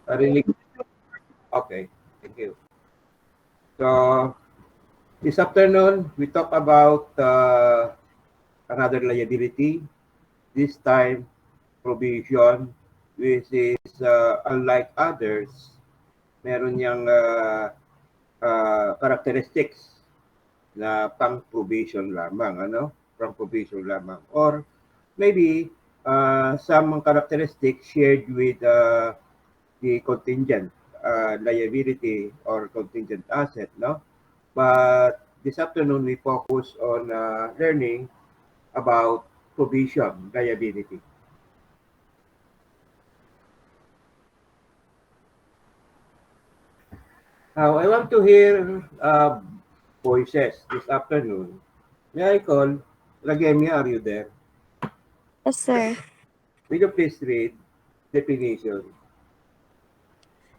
Narinig? Okay, thank you. So, this afternoon, we talk about another liability, this time provision, which is unlike others, meron niyang characteristics na pang-provision lamang, ano? Pang-provision lamang. Or maybe some characteristics shared with the contingent liability or contingent asset, no? But this afternoon, we focus on learning about provision liability. Now, I want to hear voices this afternoon. May I call Ragemia, are you there? Yes, sir. Will you please read definition?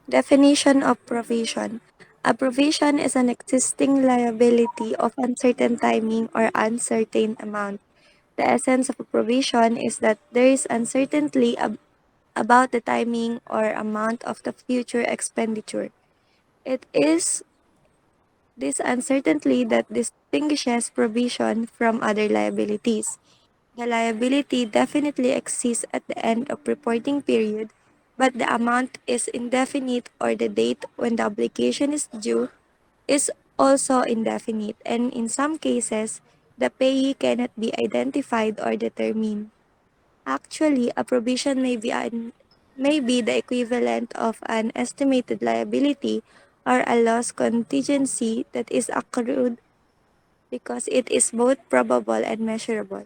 Definition of provision. A provision is an existing liability of uncertain timing or uncertain amount. The essence of a provision is that there is uncertainty about the timing or amount of the future expenditure. It is this uncertainty that distinguishes provision from other liabilities. The liability definitely exists at the end of reporting period, but the amount is indefinite or the date when the obligation is due is also indefinite, and in some cases, the payee cannot be identified or determined. Actually, a provision may be the equivalent of an estimated liability or a loss contingency that is accrued because it is both probable and measurable.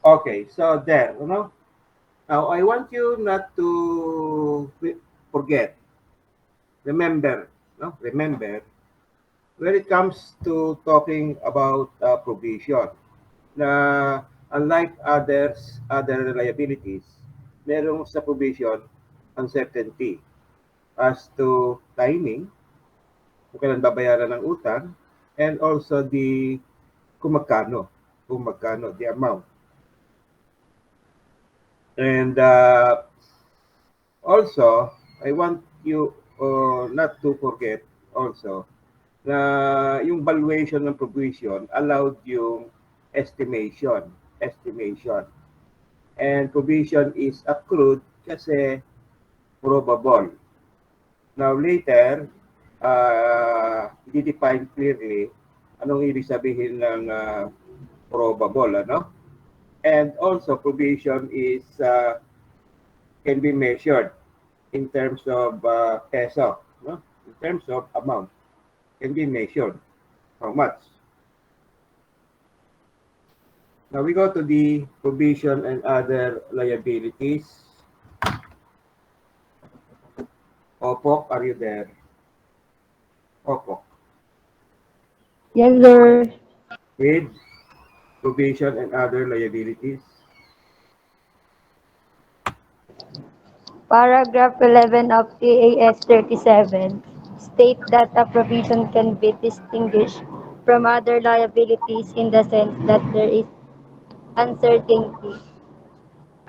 Okay, so there, you know. Now, I want you not to forget, remember, no? Remember, when it comes to talking about provision, na unlike other liabilities, merong sa provision uncertainty as to timing, kung kailan babayaran ng utang, and also kung magkano, the amount. And also, I want you not to forget also na yung valuation ng provision allowed yung estimation. And provision is accrued kasi probable. Now later, i-define clearly anong ibig sabihin ng probable, ano? And also provision is can be measured in terms of peso, no? In terms of amount, can be measured. How much? Now we go to the provision and other liabilities. Opok, are you there? Opok. Yes, sir. With provision and other liabilities. Paragraph 11 of CAS 37 state that a provision can be distinguished from other liabilities in the sense that there is uncertainty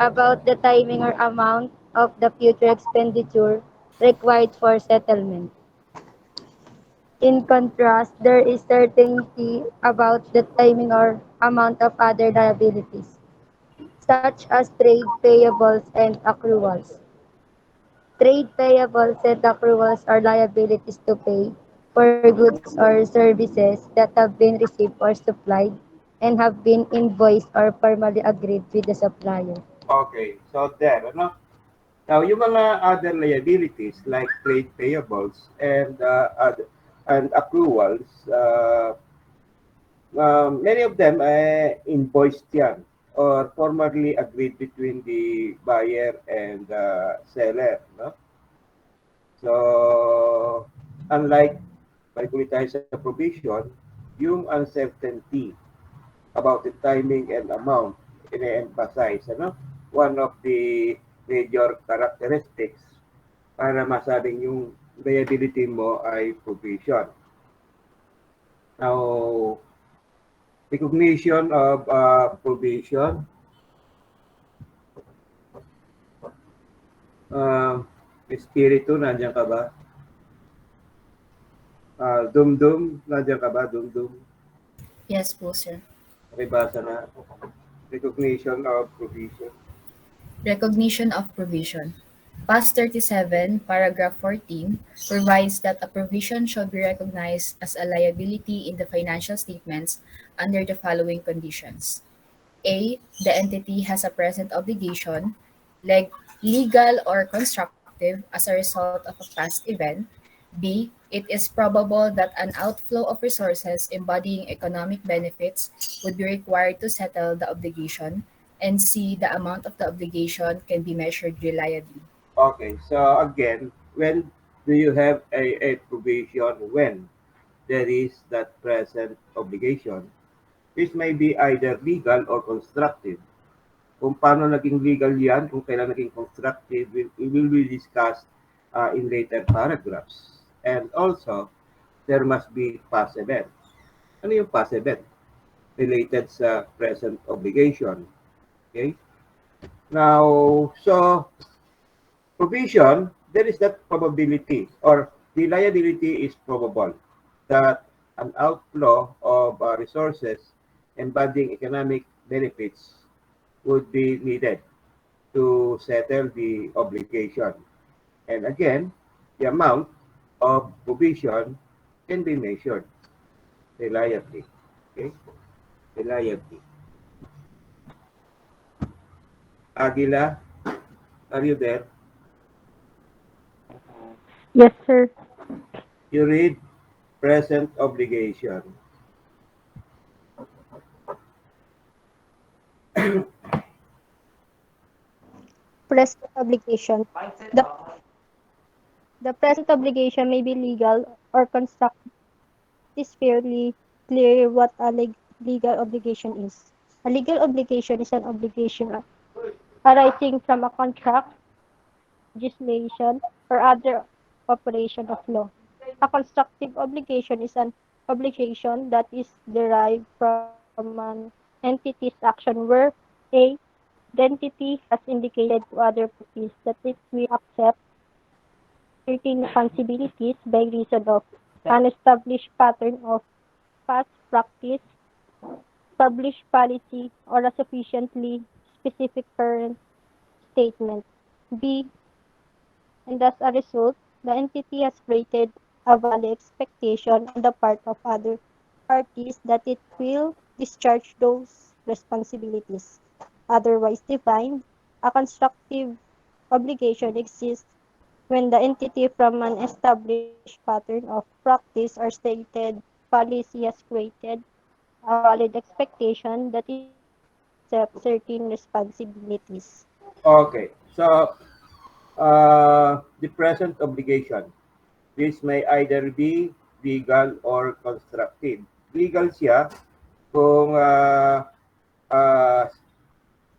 about the timing or amount of the future expenditure required for settlement. In contrast, there is certainty about the timing or amount of other liabilities, such as trade payables and accruals. Trade payables and accruals are liabilities to pay for goods or services that have been received or supplied and have been invoiced or formally agreed with the supplier. Okay, so there, ano? Now, yung mga other liabilities like trade payables and accruals, many of them invoiced yan or formally agreed between the buyer and seller. No? So, unlike balik tayo sa provision, yung uncertainty about the timing and amount ine-emphasize. Ano? One of the major characteristics para masabing yung liability mo ay provision. Now, recognition of provision. Uh, Espiritu, nandiyan ka ba? Dumdum, nandiyan ka ba? Dumdum. Yes po, sir. Pakibasa na. Recognition of provision. Recognition of provision. Pass 37, paragraph 14, provides that a provision shall be recognized as a liability in the financial statements under the following conditions. A. The entity has a present obligation, legal or constructive, as a result of a past event. B. It is probable that an outflow of resources embodying economic benefits would be required to settle the obligation. And C. The amount of the obligation can be measured reliably. Okay, so again, when do you have a provision? When there is that present obligation. This may be either legal or constructive. Kung paano naging legal yan, kung kailan naging constructive, we will be discussed in later paragraphs. And also, there must be past event. Ano yung past event? Related sa present obligation. Okay? Now, so provision, there is that probability or the liability is probable that an outflow of resources embodying economic benefits would be needed to settle the obligation. And again, the amount of provision can be measured reliably. Okay? Reliably. Aguila, are you there? Yes, sir. You read present obligation. Present obligation. The, the present obligation may be legal or constructive. It is fairly clear what a legal obligation is. A legal obligation is an obligation arising from a contract, legislation, or other operation of law. A constructive obligation is an obligation that is derived from an entity's action where A. The entity has indicated to other parties that it will accept certain responsibilities by reason of an established pattern of past practice, published policy, or a sufficiently specific current statement. B. And as a result, the entity has created a valid expectation on the part of other parties that it will discharge those responsibilities. Otherwise defined, a constructive obligation exists when the entity from an established pattern of practice or stated policy has created a valid expectation that it will accept certain responsibilities. Okay, so the present obligation. This may either be legal or constructive. Legal siya kung uh,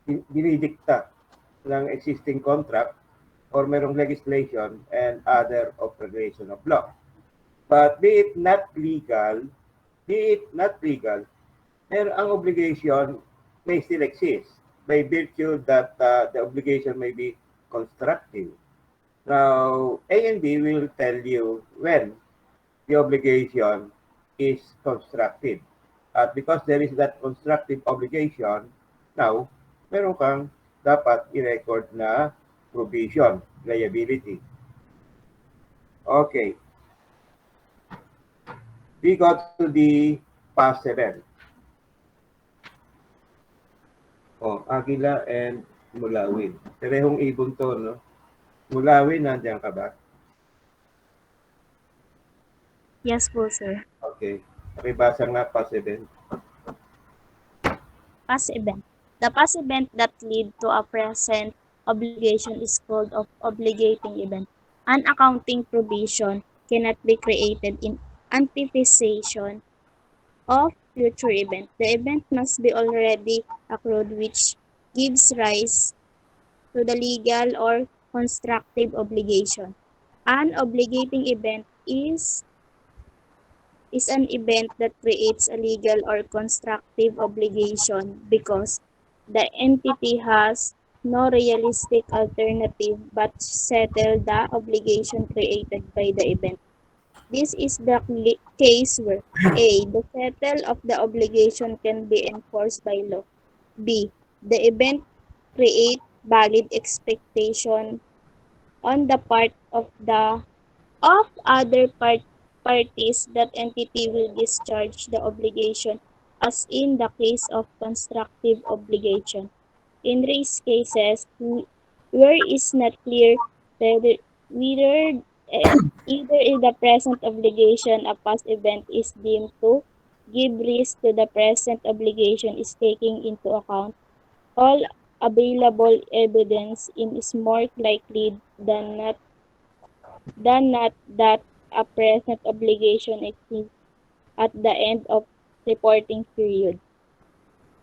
dinidikta ng existing contract or merong legislation and other operation of law. But be it not legal, then ang obligation may still exist by virtue that the obligation may be constructive. Now, A and B will tell you when the obligation is constructive. At because there is that constructive obligation, now, meron kang dapat i-record na provision, liability. Okay, we got to the past event. Oh, Agila and Mulawin. Parehong ibon to, no? Mulawin, nandiyan ka ba? Yes po, sir. Okay. Pakibasa nga past event. Past event. The past event that lead to a present obligation is called of obligating event. An accounting provision cannot be created in anticipation of future event. The event must be already accrued, which gives rise to the legal or constructive obligation. An obligating event is an event that creates a legal or constructive obligation because the entity has no realistic alternative but settle the obligation created by the event. This is the case where A. The settle of the obligation can be enforced by law. B. The event create valid expectation on the part of other parties that entity will discharge the obligation, as in the case of constructive obligation. In these cases, where is not clear whether whether either in the present obligation a past event is deemed to give risk to the present obligation is taking into account all available evidence is more likely than not that a present obligation exists at the end of reporting period.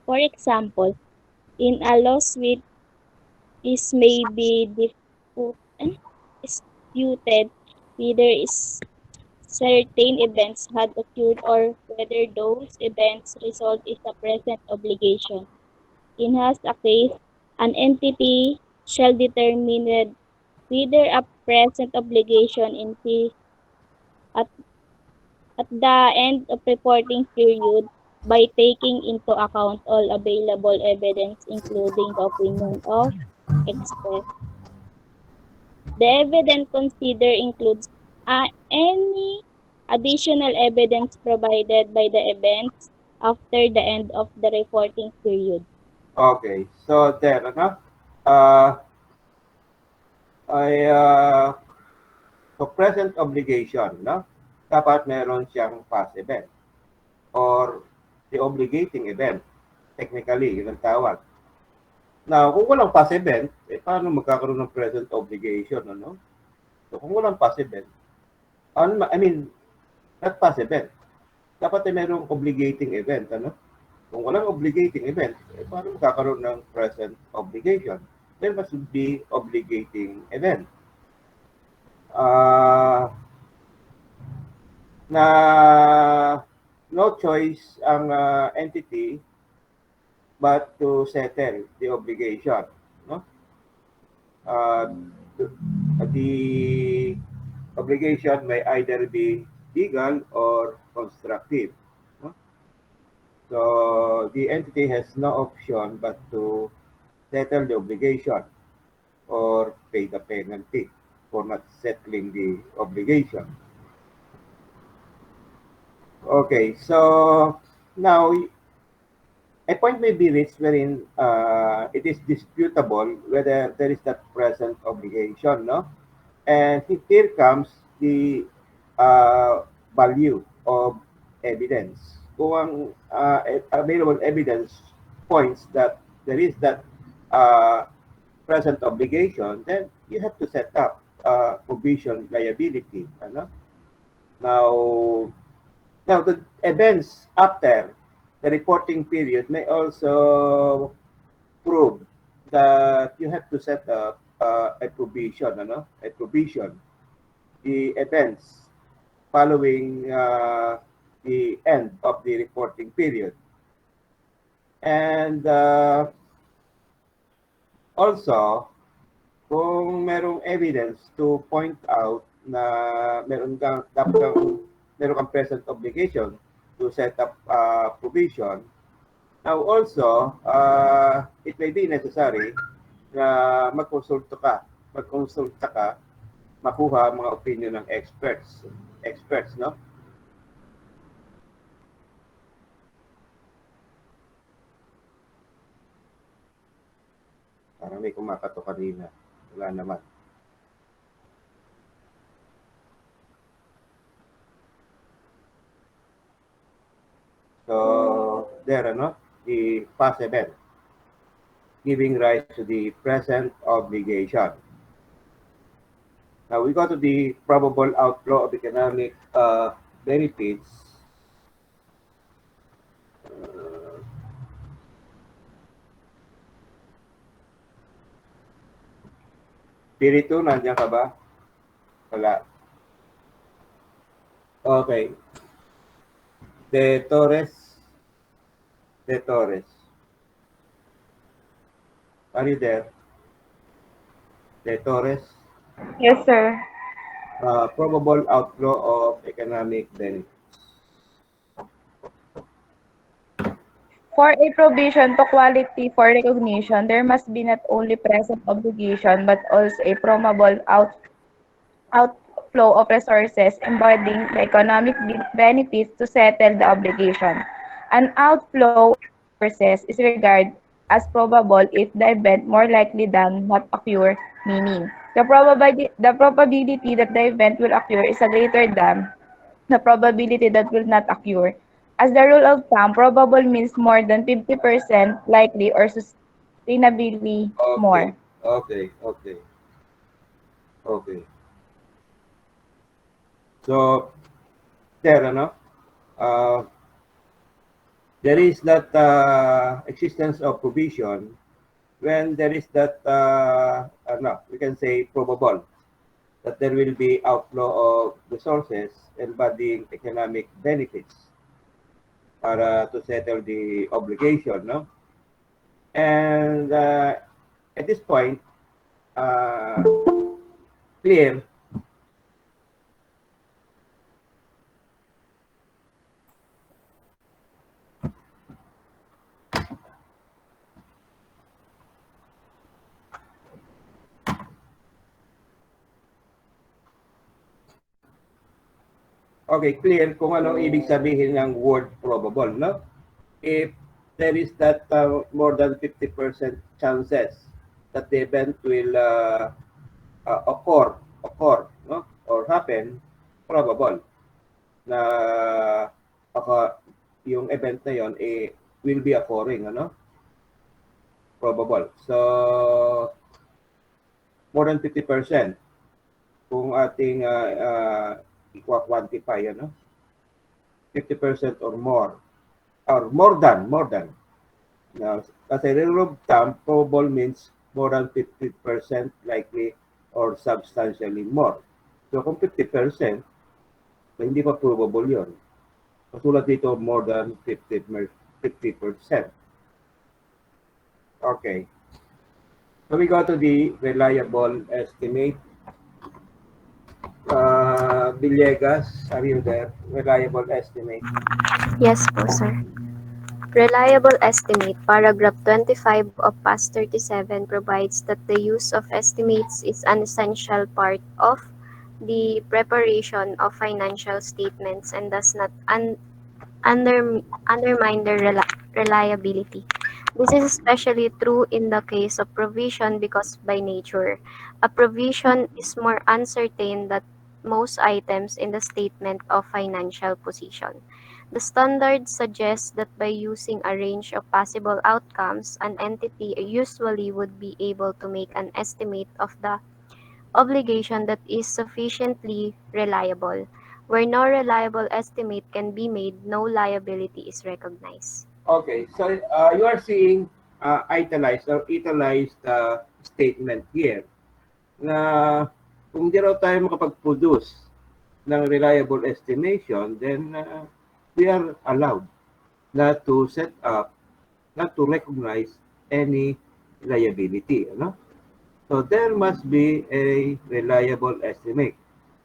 For example, in a lawsuit is may be disputed whether is certain events had occurred or whether those events result in a present obligation. In such a case, an entity shall determine whether a present obligation exists at, at the end of reporting period by taking into account all available evidence, including the opinion of experts. The evidence considered includes any additional evidence provided by the events after the end of the reporting period. Okay, so there, ano? Uh, ay, so present obligation, no? Dapat meron siyang past event or the obligating event. Technically, yun ang tawag. Now, kung walang past event, paano magkakaroon ng present obligation, ano? So, kung walang past event, I mean, not past event, dapat ay merong obligating event, ano? Kung walang obligating event, paano magkakaroon ng present obligation? There must be obligating event. Na no choice ang entity but to settle the obligation, no? Uh, the obligation may either be legal or constructive, no? So the entity has no option but to settle the obligation or pay the penalty for not settling the obligation. Okay, so now a point may be reached wherein it is disputable whether there is that present obligation, no? And here comes the value of evidence. Kung ang available evidence points that there is that uh, present obligation, then you have to set up provision liability. Ano? Now, now, the events after the reporting period may also prove that you have to set up a provision, ano? A provision. The events following the end of the reporting period. And also, kung merong evidence to point out na meron kang present obligation to set up provision. Now also, it may be necessary na magkonsulta ka, makuha mga opinion ng experts, no? Parang may kumakato kanina. Wala naman. So, there, ano? The past event giving rise to the present obligation. Now, we go to the probable outflow of economic benefits. Pirito, nandiyan ka ba? Wala. Okay. De Torres. Are you there? De Torres, Yes, sir. probable outflow of economic benefit. For a provision to quality for recognition, there must be not only present obligation but also a probable outflow of resources embodying the economic benefits to settle the obligation. An outflow of resources is regarded as probable if the event more likely than not occur, meaning the probability that the event will occur is a greater than the probability that will not occur. As the rule of thumb, probable means more than 50% likely or sustainably more. Okay, okay, okay, okay. So, there, ano, uh, there is that existence of provision when there is that, ano, we can say probable that there will be outflow of resources embodying economic benefits para to settle the obligation, no? And at this point, uh, clear. Okay, clear kung anong ibig sabihin ng word probable, no? If there is that more than 50% chances that the event will occur, no? Or happen, probable na yung event na yon will be occurring, ano? Probable. So, more than 50% kung ating i-quantify, ano? 50% or more than. Now, kasi rule of thumb, probable means more than 50% likely or substantially more. So kung 50%, hindi pa probable yun. Kasulat dito more than 50%. Okay. So we go to the reliable estimate. Villegas, are you there? Reliable estimate. Yes po, sir. Reliable estimate, paragraph 25 of PAS 37 provides that the use of estimates is an essential part of the preparation of financial statements and does not undermine their reliability. This is especially true in the case of provision because by nature, a provision is more uncertain than most items in the statement of financial position. The standard suggests that by using a range of possible outcomes, an entity usually would be able to make an estimate of the obligation that is sufficiently reliable. Where no reliable estimate can be made, no liability is recognized. Okay, so you are seeing italicized statement here na kung di raw tayo makapag-produce ng reliable estimation, then we are allowed not to set up, not to recognize any liability. Ano? So there must be a reliable estimate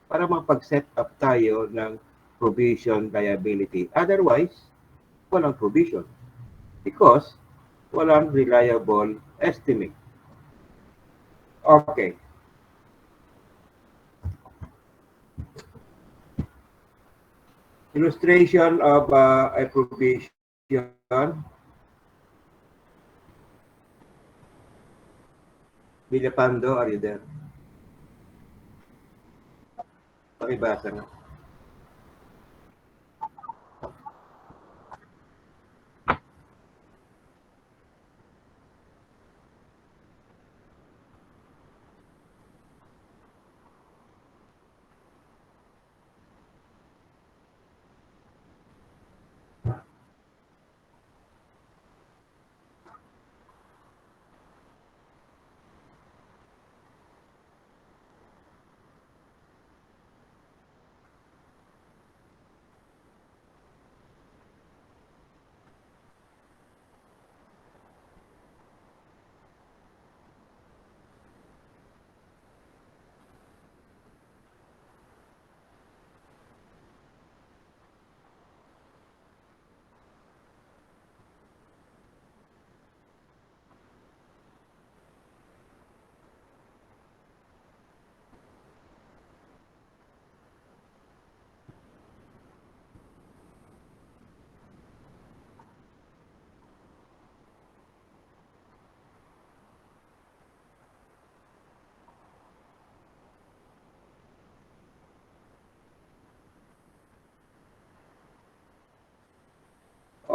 para mapag-set up tayo ng provision liability. Otherwise, walang provision because walang reliable estimate. Okay. Illustration of a provision. Villapando, are you there? Pakibasa na.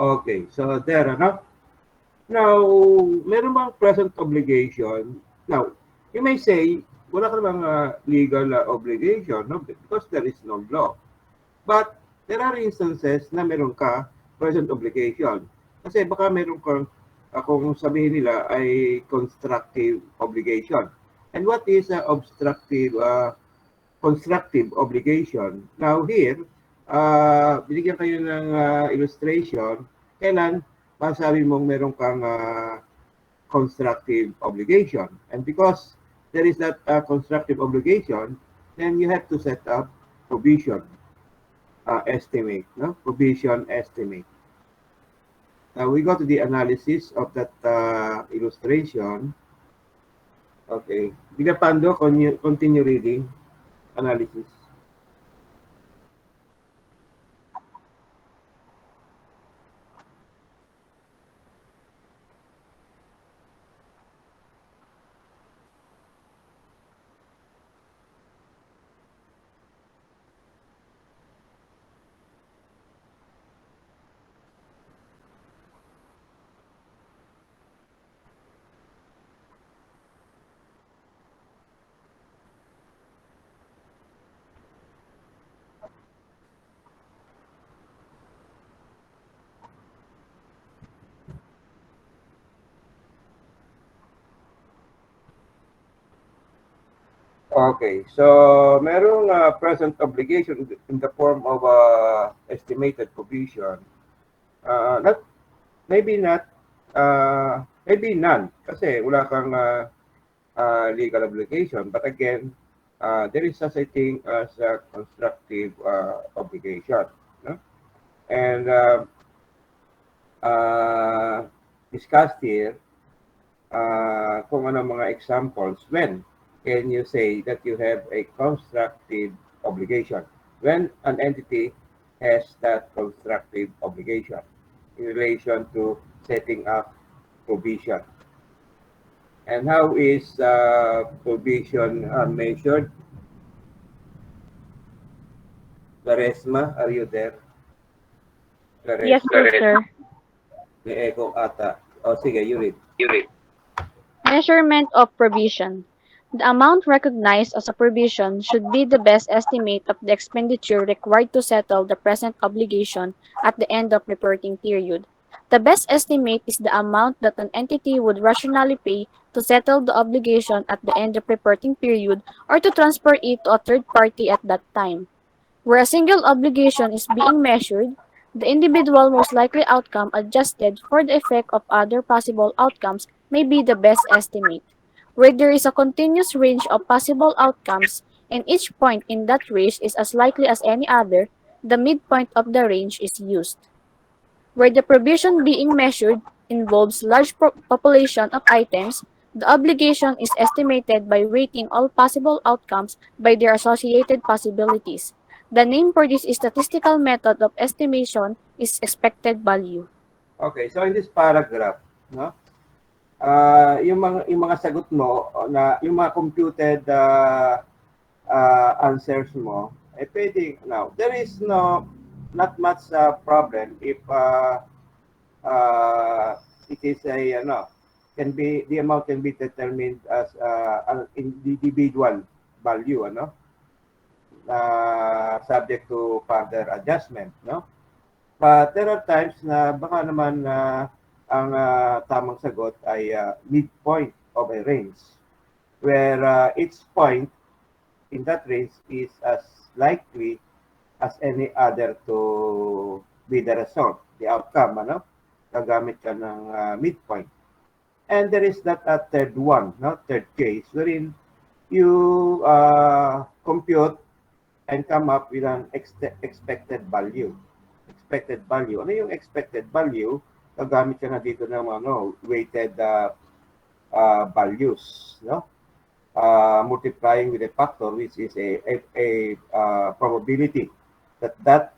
Okay, so there, ano? Now, meron bang present obligation? Now, you may say, wala ka namang legal obligation, no? Because there is no law. But there are instances na meron ka present obligation. Kasi baka meron kang, kung sabihin nila ay constructive obligation. And what is constructive obligation? Now here, binigyan kayo ng illustration, kailan masabi mong meron kang constructive obligation. And because there is that constructive obligation, then you have to set up provision estimate, no? Provision estimate. Now we go to the analysis of that illustration. Okay. Biga Pando, continue reading analysis. Okay, so merong present obligation in the form of estimated provision. Not maybe not, maybe none, kasi wala kang legal obligation. But again, there is such a thing as a constructive obligation. No? And discussed here kung ano mga examples when can you say that you have a constructive obligation when an entity has that constructive obligation in relation to setting up provision. And how is provision measured? Laresma, are you there? Yes Laresma, po, sir. may echo ata. O sige, you read. Measurement of provision. The amount recognized as a provision should be the best estimate of the expenditure required to settle the present obligation at the end of reporting period. The best estimate is the amount that an entity would rationally pay to settle the obligation at the end of reporting period or to transfer it to a third party at that time. Where a single obligation is being measured, the individual most likely outcome adjusted for the effect of other possible outcomes may be the best estimate. Where there is a continuous range of possible outcomes and each point in that range is as likely as any other, the midpoint of the range is used. Where the provision being measured involves large population of items, the obligation is estimated by weighting all possible outcomes by their associated possibilities. The name for this statistical method of estimation is expected value. Okay, so in this paragraph, no? Yung mga sagot mo na yung mga computed answers mo, pwede now. There is not much problem if it is a can be the amount can be determined as an individual value, subject to further adjustment, no? But there are times na baka naman ang tamang sagot ay midpoint of a range where each point in that range is as likely as any other to be the result, the outcome, gagamit ka ng midpoint. And there is that third one, third case, wherein you compute and come up with an expected value. Expected value. Ano yung expected value? Gagamit ka na dito ng weighted values, multiplying with a factor which is a probability that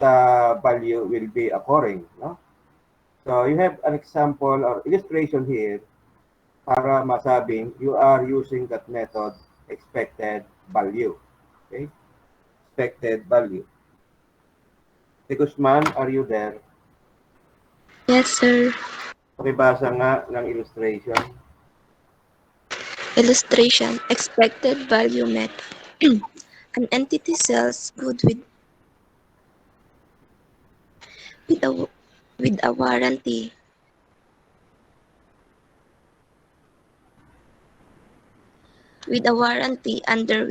value will be occurring, So you have an example or illustration here para masabing you are using that method expected value. Okay? Expected value. Hey, Guzman, are you there? Yes, sir. Pakibasa nga ng illustration. Illustration, expected value method. An entity sells good with a with a warranty under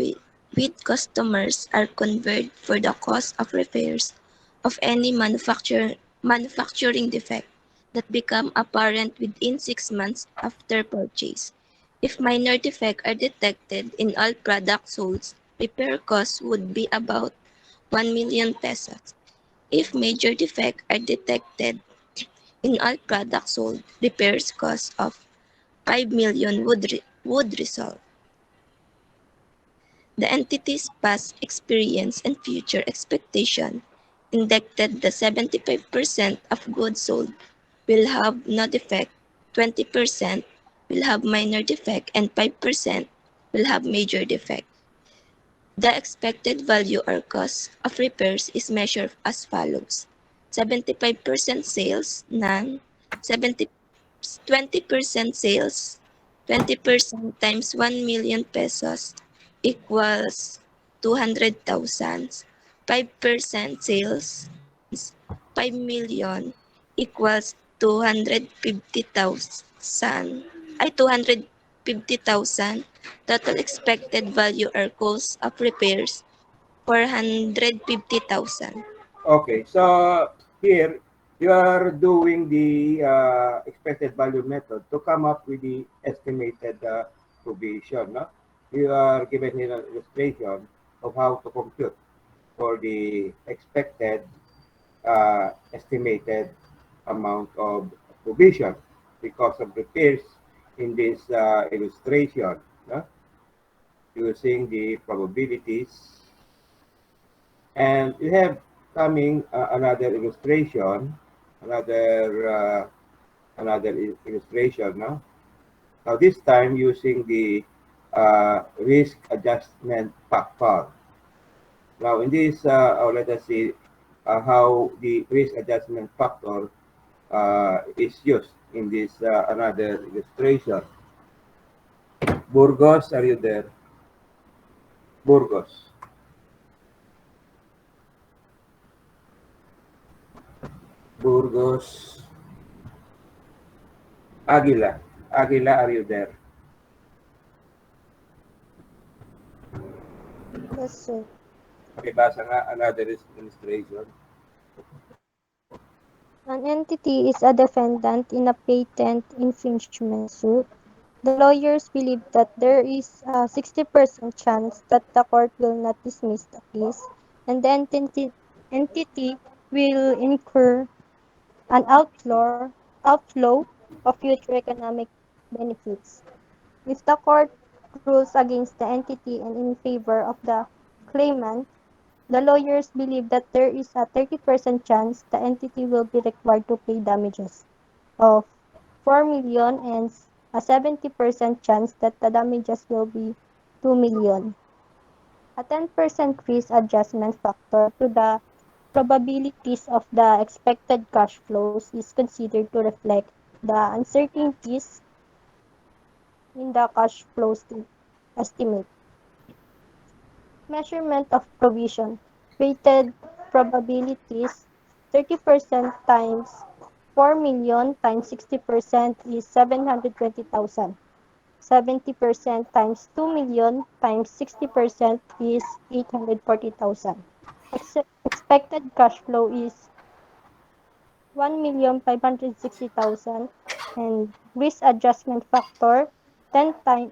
which customers are covered for the cost of repairs of any manufacturing defect that become apparent within 6 months after purchase. If minor defects are detected in all products sold, repair costs would be about 1 million pesos. If major defects are detected in all products sold, repairs costs of 5 million would result. The entity's past experience and future expectation indicted that 75% of goods sold will have no defect, 20% will have minor defect, and 5% will have major defect. The expected value or cost of repairs is measured as follows: 75% sales, none; 70 20% sales, 20% times 1 million pesos equals 200,000. 5% sales times 5 million equals 250,000. 250,000. Total expected value or cost of repairs 450,000. Okay, so here you are doing the expected value method to come up with the estimated provision. No? You are given here an illustration of how to compute for the expected estimated amount of provision because of repairs in this illustration, no? Using the probabilities. And we have coming another illustration, another illustration. Now this time using the risk adjustment factor. Now in this, let us see how the risk adjustment factor is used in this another illustration. Burgos, are you there? Burgos. Burgos. Aguila. Aguila, are you there? Yes, sir. Pakibasa nga another illustration. An entity is a defendant in a patent infringement suit. The lawyers believe that there is a 60% chance that the court will not dismiss the case, and the entity will incur an outflow of future economic benefits. If the court rules against the entity and in favor of the claimant, the lawyers believe that there is a 30% chance the entity will be required to pay damages of 4 million and a 70% chance that the damages will be 2 million. A 10% risk adjustment factor to the probabilities of the expected cash flows is considered to reflect the uncertainties in the cash flows estimate. Measurement of provision. Weighted probabilities. 30% times 4 million times 60% is 720,000. 70% times 2 million times 60% is 840,000. Expected cash flow is 1,560,000 and risk adjustment factor 10%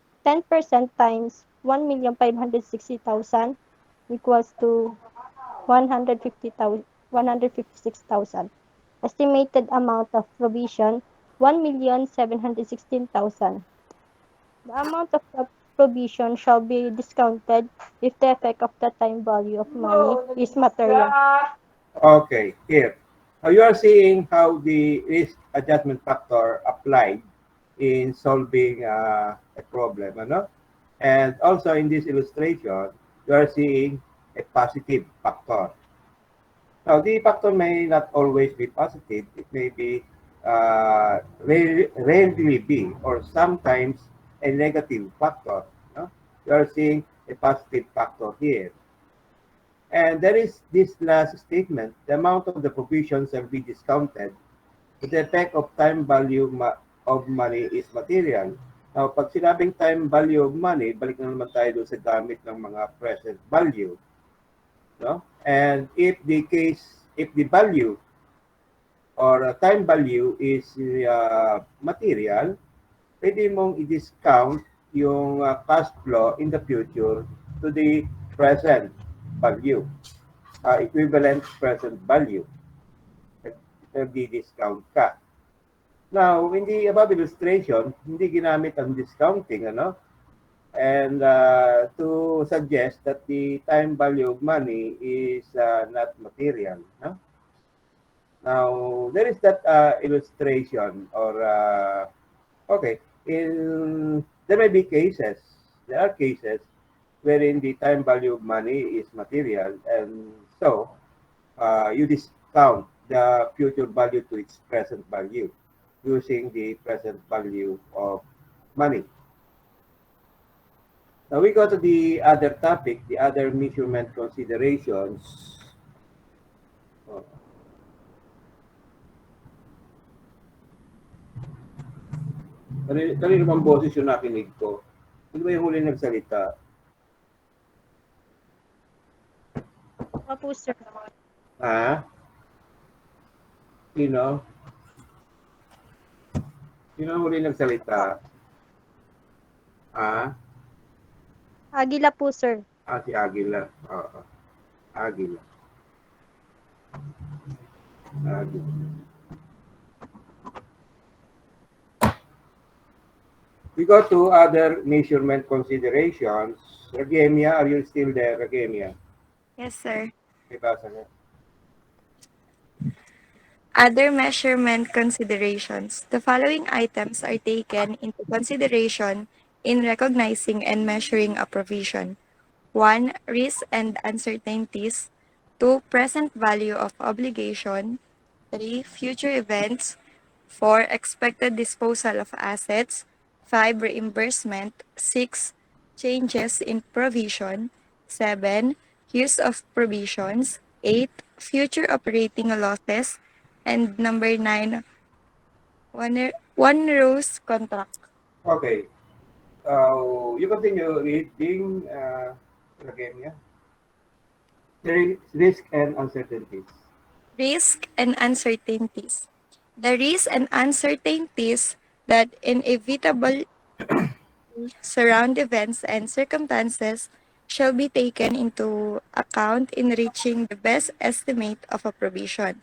times 1,560,000 equals to 150,000 156,000. Estimated amount of provision 1,716,000. The amount of provision shall be discounted if the effect of the time value of money is material. Okay, here. Now you are seeing how the risk adjustment factor applied in solving a problem, ano? And also in this illustration, you are seeing a positive factor. Now the factor may not always be positive. It may be rarely be, or sometimes a negative factor. No? You are seeing a positive factor here. And there is this last statement, the amount of the provision shall be discounted. The effect of time value of money is material. Now, pag sinabing time value of money, balik na naman tayo doon sa gamit ng mga present value. No? And if the value or time value is material, pwede mong i-discount yung cash flow in the future to the present value, equivalent present value. Nag-discount ka. Now, in the above illustration, hindi ginamit ang discounting, ano? And to suggest that the time value of money is not material, no? Now, there is that illustration or, okay, there may be cases, there are cases wherein the time value of money is material, and so you discount the future value to its present value using the present value of money. Now we go to the other topic, the other measurement considerations. Oh, kanino bang boses yung nakinig ko? Sino ba yung huli nagsalita? Ako po, sir. Ha? Sino? Sino ang huli nagsalita? Ha? Agila po, sir. Si Agila. Oo. Agila. Agila. We go to other measurement considerations. Ragemia, are you still there, Ragemia? Yes, sir. Okay, basa na. Other measurement considerations. The following items are taken into consideration in recognizing and measuring a provision. 1. Risks and uncertainties. 2. Present value of obligation. 3. Future events. 4. Expected disposal of assets. 5. Reimbursement. 6. Changes in provision. 7. Use of provisions. 8. Future operating losses. And number 9, one rose contract. Okay. You continue reading, Ragemia. There is risk and uncertainties. Risk and uncertainties. The risks and uncertainties that inevitably surround events and circumstances shall be taken into account in reaching the best estimate of a provision.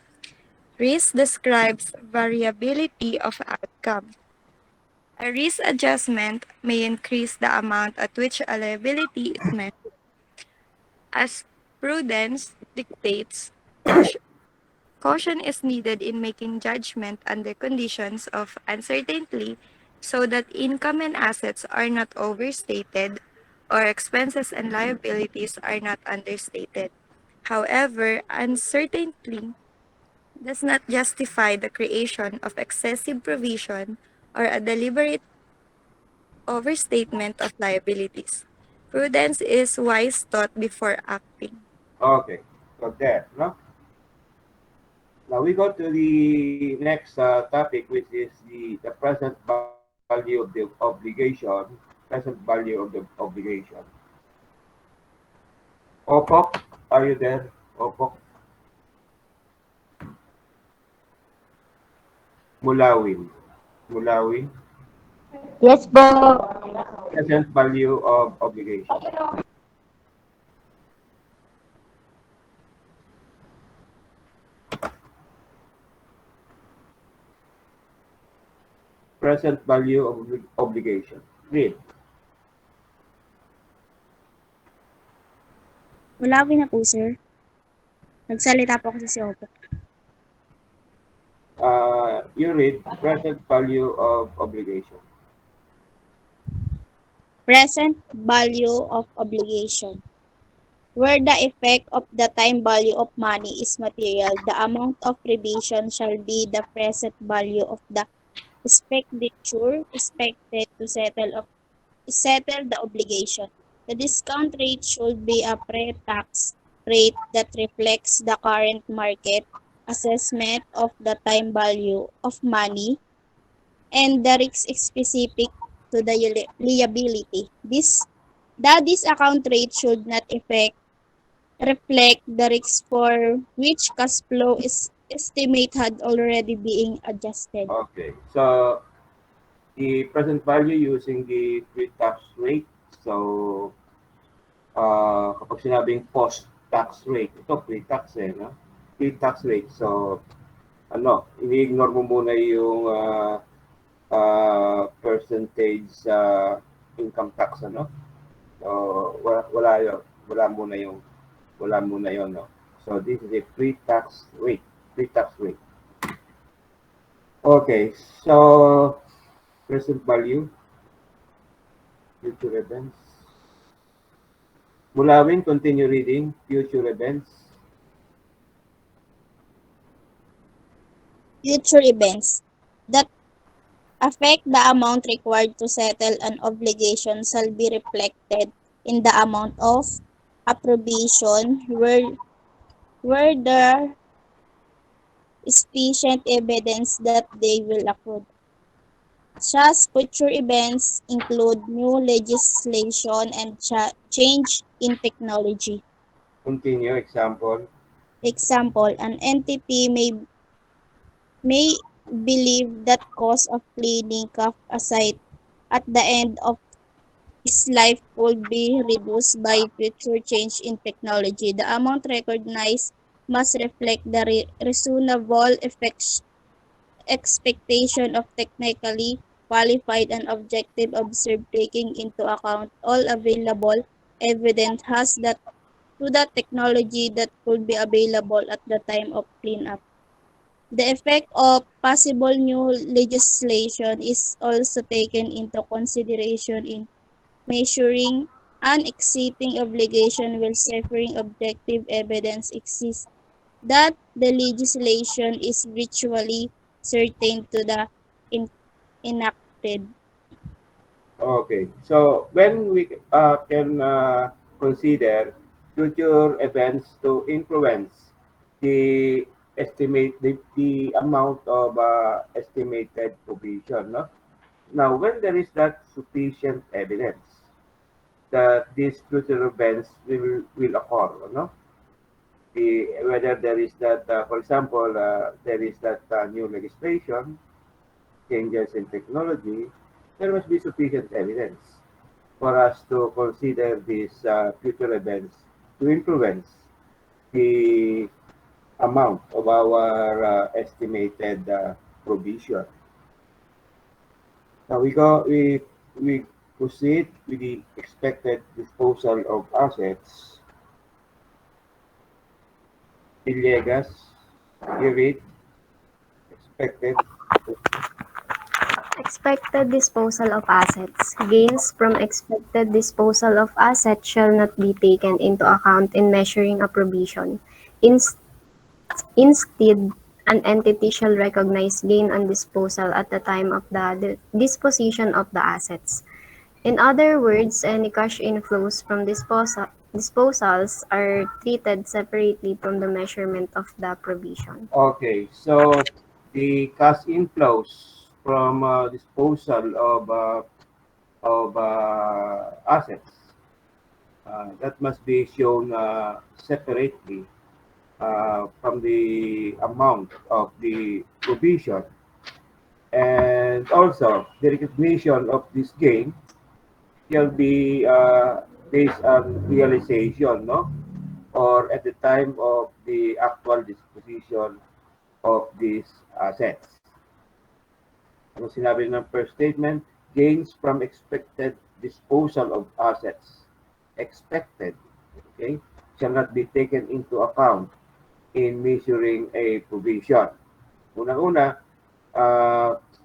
Risk describes variability of outcome. A risk adjustment may increase the amount at which a liability is measured. As prudence dictates, caution is needed in making judgment under conditions of uncertainty so that income and assets are not overstated or expenses and liabilities are not understated. However, uncertainty does not justify the creation of excessive provision or a deliberate overstatement of liabilities. Prudence is wise thought before acting. Okay. So there, no? Now we go to the next topic, which is the present value of the obligation. Present value of the obligation. Opok, are you there? Opok. Mulawin. Mulawin. Yes po. Present value of obligation. Present value of obligation. Read. Mulawin na po, sir. Nagsalita po kasi si Opo. You read present value of obligation. Present value of obligation. where the effect of the time value of money is material, the amount of revision shall be the present value of the expenditure expected to settle the obligation. The discount rate should be a pre-tax rate that reflects the current market assessment of the time value of money and the risk specific to the liability. The discount rate should not reflect the risk for which cash flow is estimate had already being adjusted. Okay. So the present value using the pre-tax rate. So kapag sinabing post-tax rate, ito pre-tax eh, no? Pre-tax rate. So ano, ini-ignore mo muna yung percentage sa income tax, ano? So wala yun. Wala muna yun, no? So this is a pre-tax rate. Pre-tax rate. Okay. So present value, future events. Mulawin, continue reading. Future events. Future events that affect the amount required to settle an obligation shall be reflected in the amount of approbation where there is sufficient evidence that they will occur. Such future events include new legislation and change in technology. Continue, example. Example, an entity may believe that cost of cleaning a site at the end of its life could be reduced by future change in technology. The amount recognized must reflect the reasonable expectation of technically qualified and objective observed, taking into account all available evidence has that to the technology that could be available at the time of cleanup. The effect of possible new legislation is also taken into consideration in measuring an existing obligation while suffering objective evidence exists that the legislation is virtually certain to the in- enacted. Okay. So when we can consider future events to influence the the amount of estimated provision, no? Now, when there is that sufficient evidence that these future events will occur, no? Whether there is that, for example, there is that new legislation, changes in technology, there must be sufficient evidence for us to consider these future events to influence the amount of our estimated provision. Now we proceed with the expected disposal of assets. Villegas, you read expected. Expected disposal of assets. Gains from expected disposal of assets shall not be taken into account in measuring a provision. Instead, an entity shall recognize gain on disposal at the time of the disposition of the assets. In other words, any cash inflows from disposals are treated separately from the measurement of the provision. Okay, so the cash inflows from disposal of assets that must be shown separately from the amount of the provision, and also the recognition of this gain shall be based on realization, no, or at the time of the actual disposition of these assets. Ano sinabi ng first statement? Gains from expected disposal of assets. Expected, okay, shall not be taken into account in measuring a provision. Unang-una,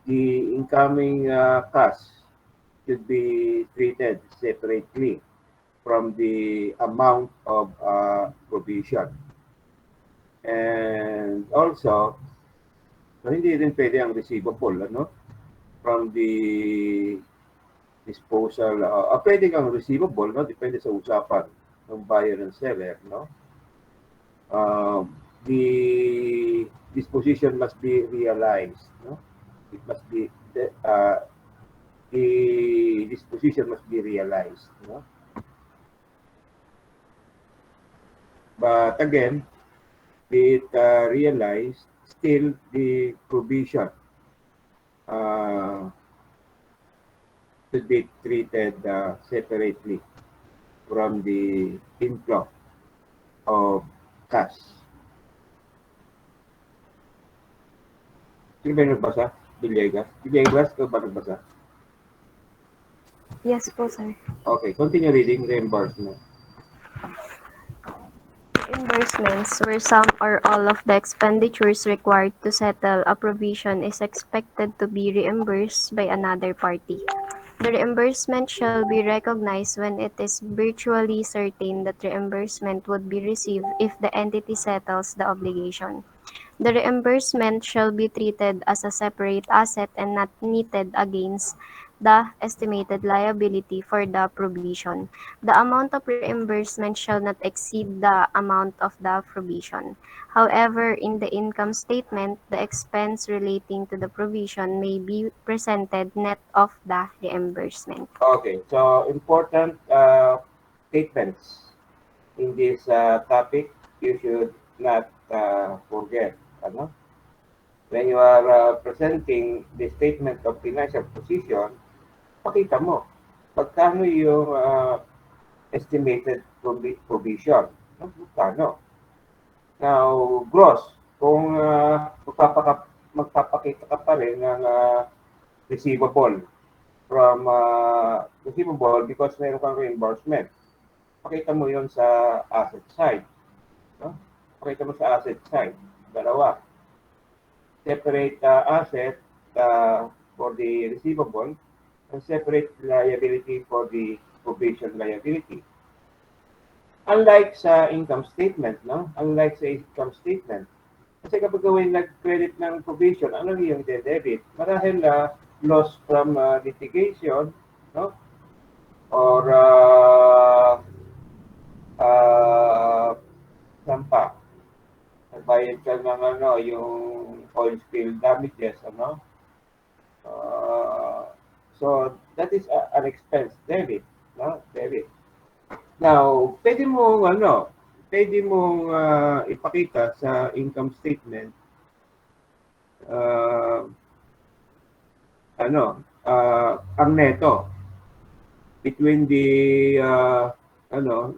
the incoming cash should be treated separately from the amount of provision. And also, so hindi rin pwede ang receivable, ano? From the disposal, pwede kang receivable, no? Depende sa usapan ng buyer and seller, no? The disposition must be realized, no? It must be, the disposition must be realized, no? But again, be it realized, still the provision uh, should be treated separately from the inflow of cash. Sino ba yung nagbasa? Villegas? Villegas, ikaw ba nagbasa? Yes po, sir. Okay, continue reading reimbursement. Reimbursements where some or all of the expenditures required to settle a provision is expected to be reimbursed by another party. The reimbursement shall be recognized when it is virtually certain that reimbursement would be received if the entity settles the obligation. The reimbursement shall be treated as a separate asset and not netted against the estimated liability for the provision. The amount of reimbursement shall not exceed the amount of the provision. However, in the income statement, the expense relating to the provision may be presented net of the reimbursement. Okay, so important statements in this topic you should not forget. Ano? When you are presenting the statement of financial position, pakita mo pagkano yung estimated provision. No? Magkano? Now, gross, kung magpapakita ka pa rin ng receivable from receivable because meron kang reimbursement. Pakita mo yon sa asset side. No? Pakita mo sa asset side. Dalawa. Separate asset for the receivable and separate liability for the provision liability. Unlike sa income statement, no? Unlike sa income statement. Kasi kapag gawin nag-credit ng provision, ano yung debit? Marahil loss from litigation, no? Or sampa. Nagbayad ka ng ano, yung oil spill damages, ano? So that is an expense debit, no? Debit. Now, pwede mong ipakita sa income statement ang neto between the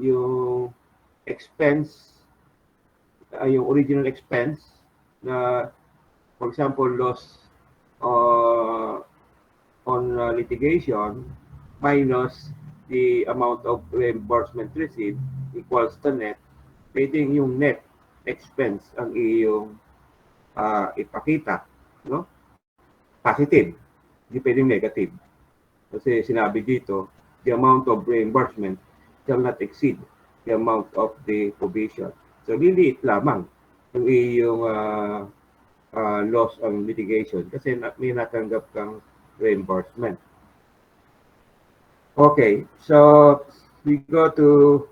yung expense, yung original expense na, for example, loss on litigation minus the amount of reimbursement received equals to net. Pwedeng yung net expense ang iyong ipakita, no? Positive, hindi pwedeng negative. Kasi sinabi dito, the amount of reimbursement shall not exceed the amount of the provision. So, liliit lamang yung iyong loss on litigation kasi may natanggap kang reimbursement. Okay, so we go to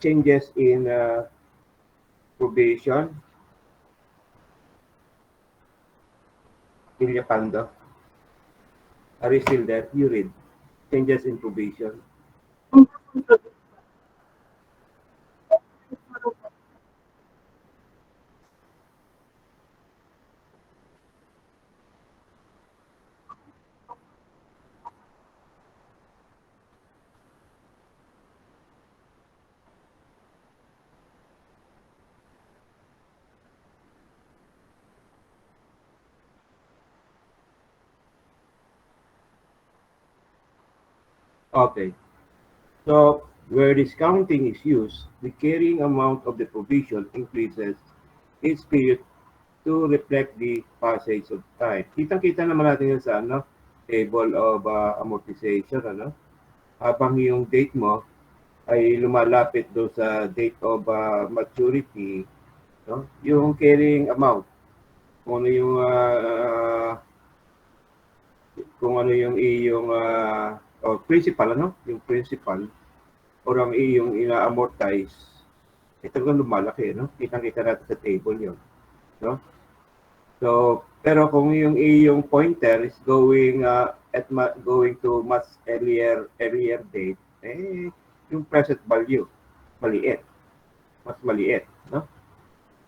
changes in provision. Ilya Pando. Are you still there? You read. Changes in provision. Okay. So, where discounting is used, the carrying amount of the provision increases each period to reflect the passage of time. Kitang-kita naman natin yan sa table of amortization, Habang yung date mo ay lumalapit do sa date of maturity, no? Yung carrying amount, kung ano yung iyong o principal, ano? Yung principal or ang iyong ina-amortize, ito talagang lumalaki, no? Kitang-kita natin sa table yon, no? So, pero kung yung iyong pointer is going to much earlier date, eh, yung present value, maliit, mas maliit, no?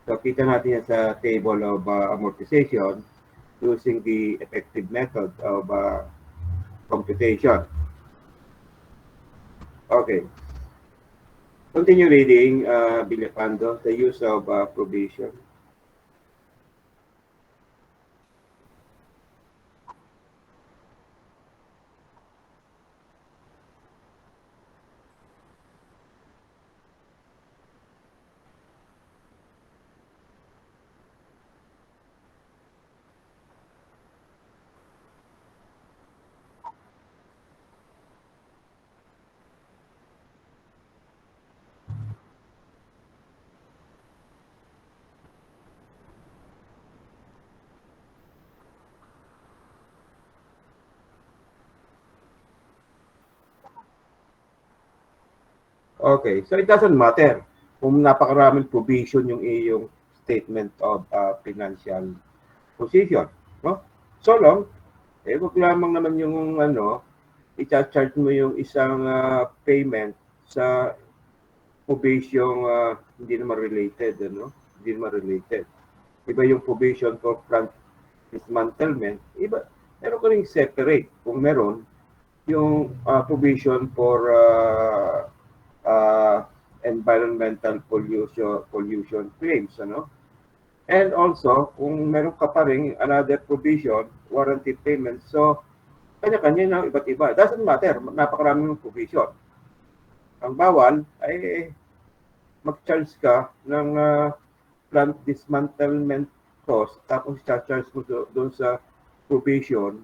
So, kita natin yan sa table of amortization using the effective method of computation. Okay. Continue reading, Bilipando, the use of provision. Okay, so it doesn't matter kung napakaraming provision yung iyong statement of financial position, no? So long, eh, wag lamang naman yung i-charge mo yung isang payment sa provision hindi naman related, ano? Hindi naman related. Iba yung provision for plant dismantlement, iba. Meron ka ring separate kung meron yung provision for uh, environmental pollution claims, ano? And also, kung meron ka pa rin another provision, warranty payment. So, kanya-kanya na iba't iba. It doesn't matter, napakaraming provision. Ang bawal ay mag-charge ka ng plant dismantlement cost, tapos charge mo doon sa provision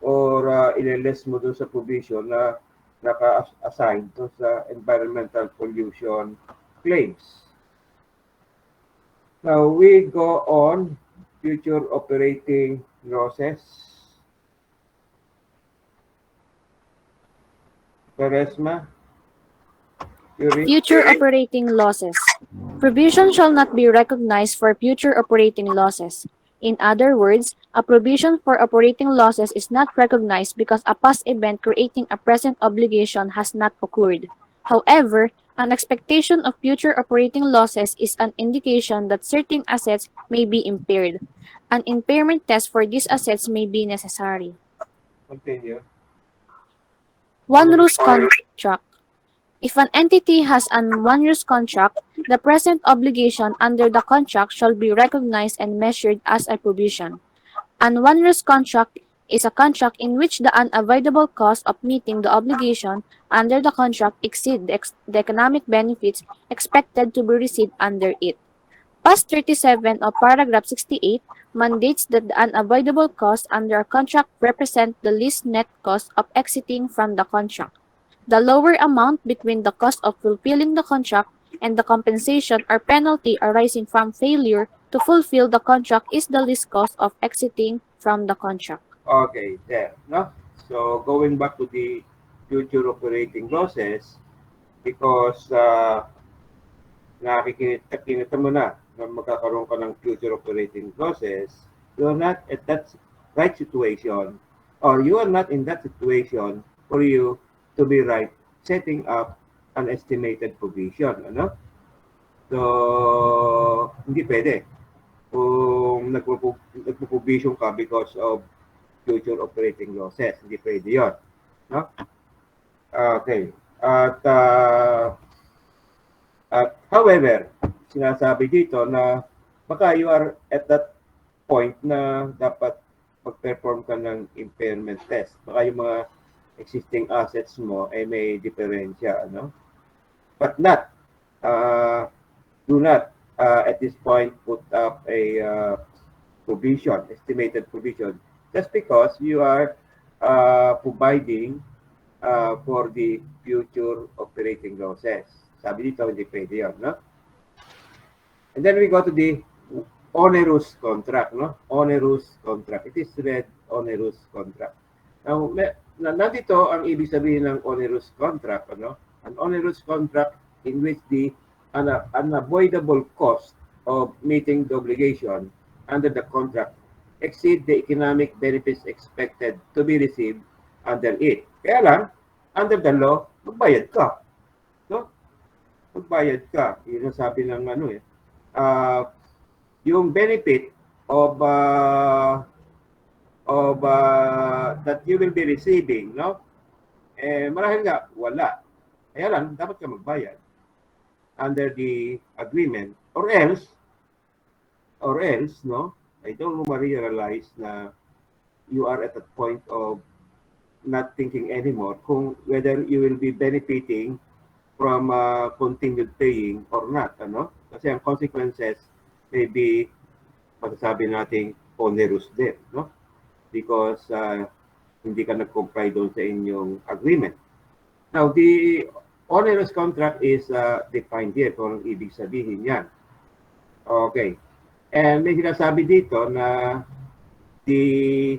or ile-less mo doon sa provision na naka-assign doon sa environmental pollution claims. Now, we go on future operating losses. Quaresma, Future operating losses. Provision shall not be recognized for future operating losses. In other words, a provision for operating losses is not recognized because a past event creating a present obligation has not occurred. However, an expectation of future operating losses is an indication that certain assets may be impaired. An impairment test for these assets may be necessary. continue. One-ruse contract. If an entity has an one-use contract, the present obligation under the contract shall be recognized and measured as a provision. An one-use contract is a contract in which the unavoidable cost of meeting the obligation under the contract exceed the economic benefits expected to be received under it. Past 37 of paragraph 68 mandates that the unavoidable costs under a contract represent the least net cost of exiting from the contract. The lower amount between the cost of fulfilling the contract and the compensation or penalty arising from failure to fulfill the contract is the least cost of exiting from the contract. Okay, there, no? So, going back to the future operating losses, because nakikita mo na magkakaroon ka ng future operating losses, you're not at that right situation, or you are not in that situation for you to be right setting up an estimated provision, ano? So, hindi pwede kung nagpo-provision ka because of future operating losses. Hindi pwede yun, no? Okay. At however, sinasabi dito na baka you are at that point na dapat mag-perform ka ng impairment test. Baka yung mga existing assets mo ay may diferensya, ano? But not, do not at this point put up a estimated provision, just because you are providing for the future operating losses. Sabi dito, hindi pwede yun, no? And then we go to the onerous contract, no? Onerous contract. It is read onerous contract. Now, nandito ang ibig sabihin ng onerous contract, ano? An onerous contract in which the unavoidable cost of meeting the obligation under the contract exceed the economic benefits expected to be received under it. Kaya lang, under the law, magbayad ka. No? Magbayad ka. Yun ang sabi ng ano eh. Uh, yung benefit of that you will be receiving, no? Eh, marahil nga, wala. Kaya lang, dapat ka magbayad under the agreement or else, no? I don't ma-realize na you are at a point of not thinking anymore kung whether you will be benefiting from continued paying or not, ano? Kasi ang consequences may be, masasabi nating onerous din, no? Because hindi ka nag-comply doon sa inyong agreement. Now, the onerous contract is defined here kung ibig sabihin yan. Okay. And may sinasabi dito na the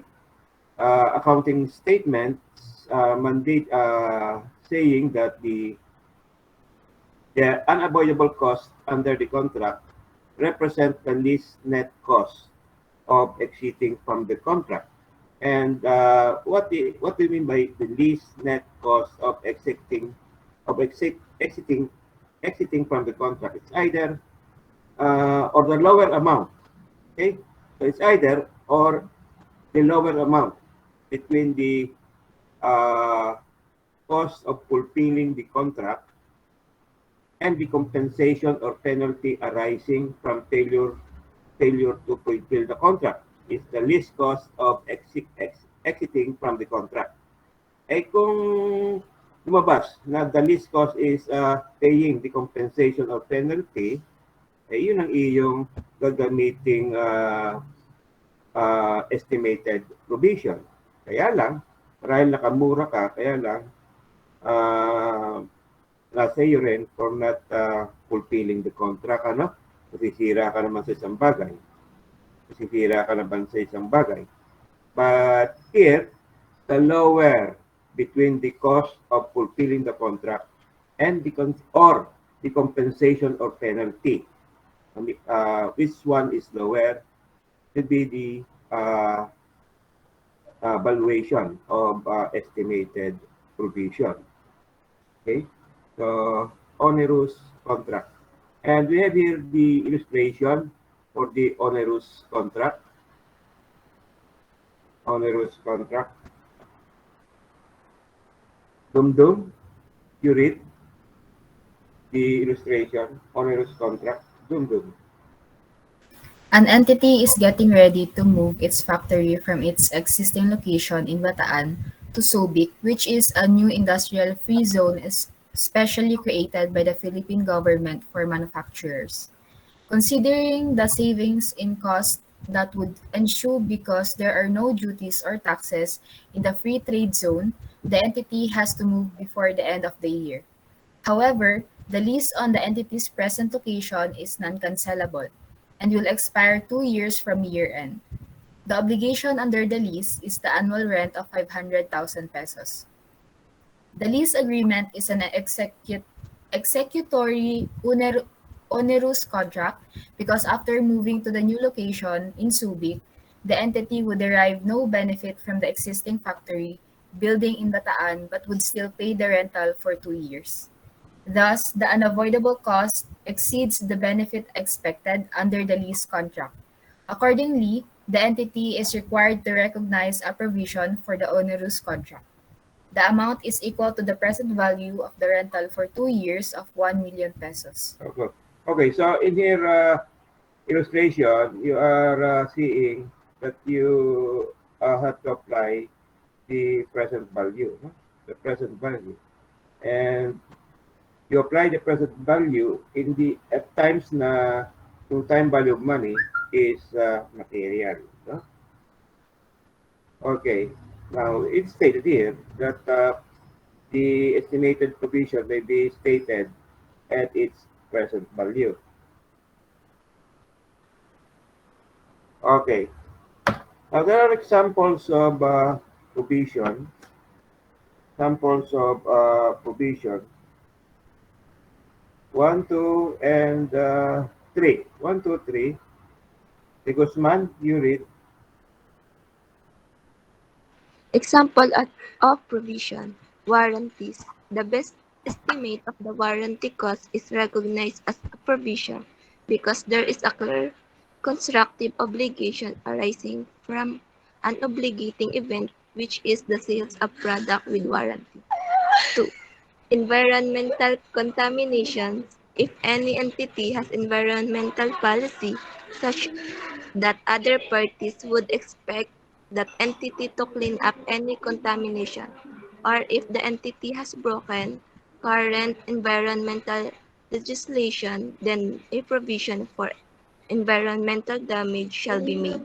accounting statements mandate saying that the unavoidable cost under the contract represent the least net cost of exiting from the contract. And what do you mean by the least net cost of exiting from the contract? It's either or the lower amount. Okay, so it's either or the lower amount between the cost of fulfilling the contract and the compensation or penalty arising from failure to fulfill the contract. Is the least cost of exiting from the contract. Eh kung lumabas na the least cost is paying the compensation or penalty, eh yun ang iyong gagamiting estimated provision. Kaya lang, marahil nakamura ka, kaya lang nasa iyo rin for not fulfilling the contract, ano? Masisira ka naman sa isang bagay. Masisira ka naman sa isang bagay. But here, the lower between the cost of fulfilling the contract and the compensation or penalty. Which one is lower should be the valuation of estimated provision. Okay, so onerous contract. And we have here the illustration for the onerous contract. Onerous contract. Dum, you read the illustration, onerous contract. Dum. An entity is getting ready to move its factory from its existing location in Bataan to Subic, which is a new industrial free zone specially created by the Philippine government for manufacturers. Considering the savings in cost that would ensue because there are no duties or taxes in the free trade zone, the entity has to move before the end of the year. However, the lease on the entity's present location is non-cancelable and will expire 2 years from year-end. The obligation under the lease is the annual rent of 500,000 pesos. The lease agreement is an executory onerous contract because after moving to the new location in Subic, the entity would derive no benefit from the existing factory building in Bataan but would still pay the rental for 2 years. Thus, the unavoidable cost exceeds the benefit expected under the lease contract. Accordingly, the entity is required to recognize a provision for the onerous contract. The amount is equal to the present value of the rental for 2 years of 1 million pesos. Okay, so in here illustration, you are seeing that you have to apply the present value, no? The present value. And you apply the present value in the at times na yung time value of money is material. No? Okay, now it's stated here that the estimated provision may be stated at its present value. Okay. Now there are examples of provision, samples of provision. 1, 2, and 3. 1, 2, 3. De Guzman, you read. Example of provision: warranties. The best estimate of the warranty cost is recognized as a provision because there is a clear constructive obligation arising from an obligating event, which is the sales of product with warranty. 2. Environmental contaminations. If any entity has environmental policy such that other parties would expect that entity to clean up any contamination, or if the entity has broken current environmental legislation, then a provision for environmental damage shall be made.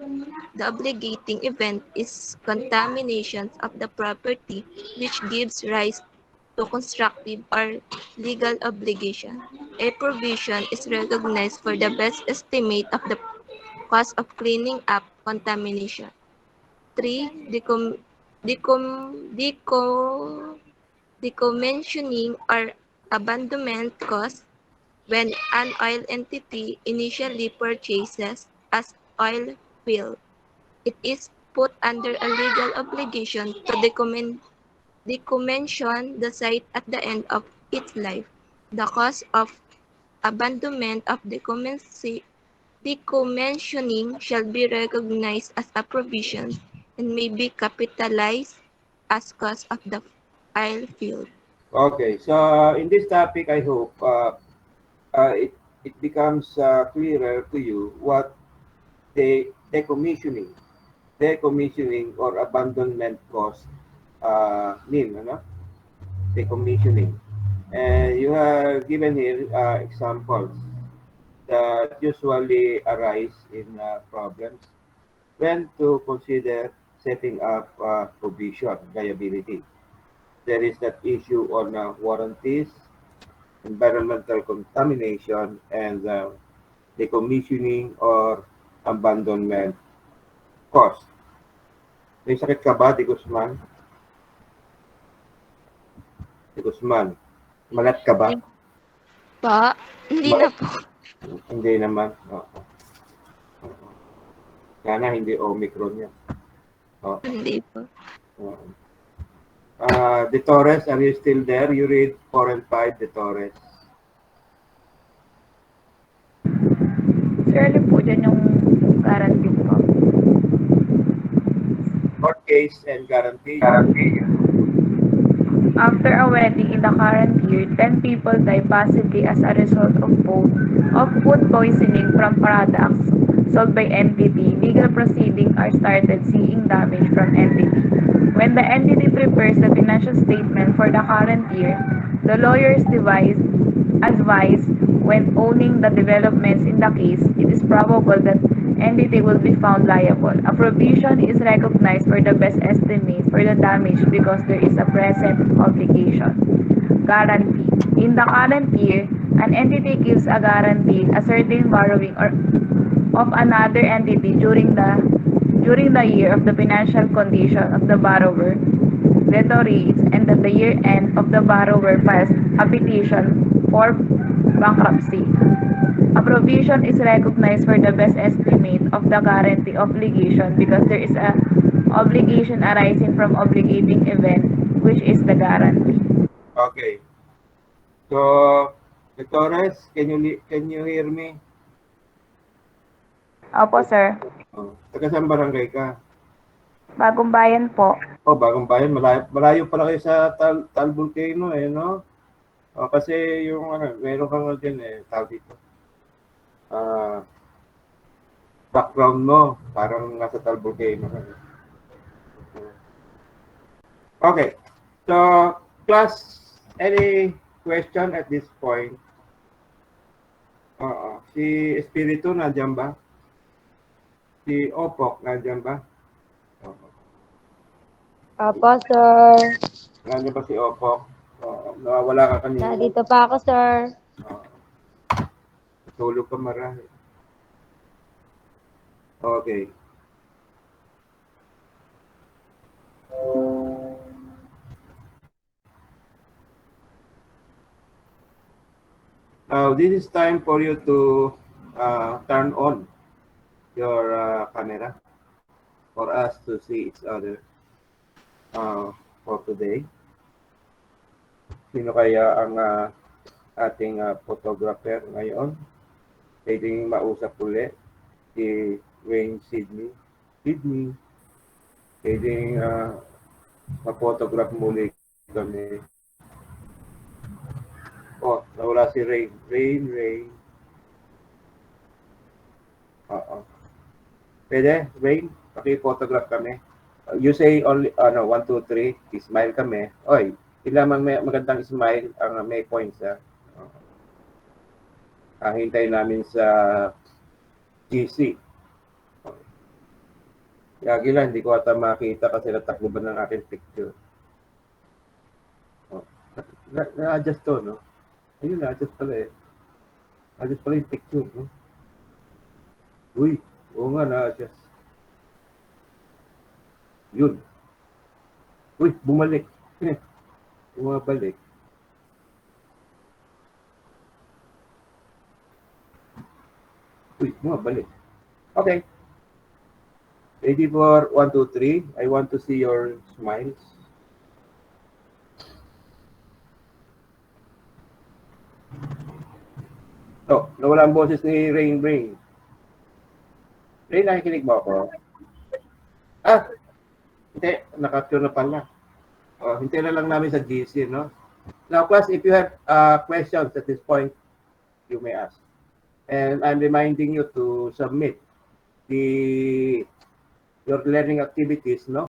The obligating event is contamination of the property which gives rise to constructive or legal obligation. A provision is recognized for the best estimate of the cost of cleaning up contamination. 3. Decommissioning or abandonment cost. When an oil entity initially purchases as oil field, it is put under a legal obligation to decommission the site at the end of its life. The cost of abandonment of decommissioning shall be recognized as a provision and may be capitalized as cost of the oil field. Okay, so in this topic, I hope it becomes clearer to you what the decommissioning or abandonment cost mean, ano? Decommissioning. And you have given here examples that usually arise in problems when to consider setting up provision liability. There is that issue on warranties, environmental contamination, and decommissioning or abandonment cost. May sakit ka ba, Di Guzman? Di Guzman, malat ka ba? Pa, hindi na po. Hindi naman. Oo. Sana hindi Omicron yan. Oo. Hindi po. Oo. De Torres, are you still there? You read 4 and 5, De Torres. Surely po dyan yung guarantee po. Court case and guarantee. After a wedding in the current year, 10 people die possibly as a result of food poisoning from products sold by entity. Legal proceedings are started seeking damage from entity. When the entity prepares the financial statement for the current year, the lawyers advise when owning the developments in the case, it is probable that entity will be found liable. A provision is recognized for the best estimate for the damage because there is a present obligation. Guarantee. In the current year, an entity gives a guarantee a certain borrowing or of another entity during the year of the financial condition of the borrower deteriorates and at the year end of the borrower files a petition for bankruptcy. A provision is recognized for the best estimate of the guarantee obligation because there is a obligation arising from obligating event, which is the guarantee. Okay. So, De Torres, can you hear me? Opo, sir. Oh, taga saan barangay ka? Bagong bayan po. Oh, Bagong Bayan. Malayo pala kayo sa Tal Volcano eh, no? Oh, kasi yung meron kang dyan eh, tawag dito. Background mo, parang nasa Tal Volcano ka. Okay. So, class, any question at this point? Si Espiritu nandiyan ba? Si Opok nandiyan ba? Opo, sir. Nandiyan ba si Opok? nawawala ka kanina. Dito pa ako, sir. Tulog ka marami. Okay. Now, this is time for you to turn on your camera for us to see each other for today. Sino kaya ang ating photographer ngayon? Pwedeng mausap ulit si Wayne Sydney. Pwedeng ma-photograph muli kami. Oh, nawala si Rain. Rain. Oo. Pwede, Rain? Paki-photograph kami. You say only, 1, 2, 3, smile kami. Oy, kailangan magandang smile ang may points. Hintayin namin sa GC. Yagi lang, hindi ko ata makita kasi natakbo ng aking picture. Na-adjust to, no? Ayun, na-adjust pala eh. Na-adjust pala yung picture, no? Uy, oo nga, na-adjust. Yun. Uy, bumalik. Bumabalik. Uy, bumabalik. Okay. Ready for 1, 2, 3. I want to see your smiles. Oh, nawala ang boses ni Rain. Rain, nakikinig mo ako? Hindi. Naka-capture na pala. Hintayin na lang namin sa GC, no? Now, class, if you have questions at this point, you may ask. And I'm reminding you to submit your learning activities, no?